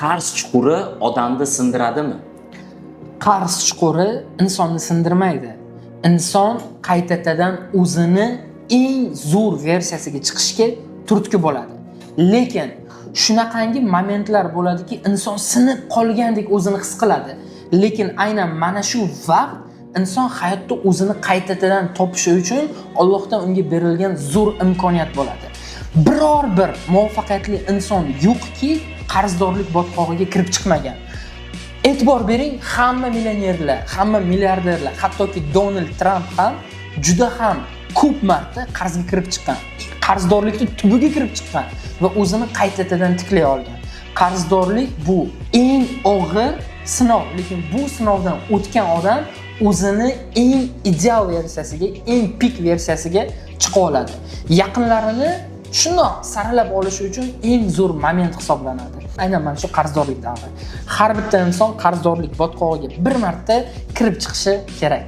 Qarz chuquri odamni sindiradimi? Qarz chuquri insonni sindirmaydi. Inson qaytadan o'zini eng zo'r versiyasiga chiqishga turtki bo'ladi. Lekin shunaqangi momentlar bo'ladiki, inson sinib qolgandek o'zini his qiladi. Lekin aynan mana shu vaqt inson hayotda o'zini qaytadan topishi uchun Allohdan unga berilgan zo'r imkoniyat bo'ladi. Biror bir muvaffaqiyatli inson yo'qki, qarzdorlik botqog'iga kirib chiqmagan. E'tibor bering, hamma millionerlar, hamma milliarderlar, hattoki Donald Trump ham juda ham ko'p marta qarzga kirib chiqqan. Qarzdorlikning tubiga kirib chiqqan va o'zini qaytadan tiklay olgan. Qarzdorlik bu eng og'ir sinov, lekin bu sinovdan o'tgan odam o'zini eng ideal versiyasiga, eng pik versiyasiga chiqa oladi. Yaqinlarini shundoq saralab olishi uchun eng zo'r moment hisoblanadi. Aynan mana shu qarzdorlik davri. Har bitta inson qarzdorlik botqog'iga bir marta kirib chiqishi kerak.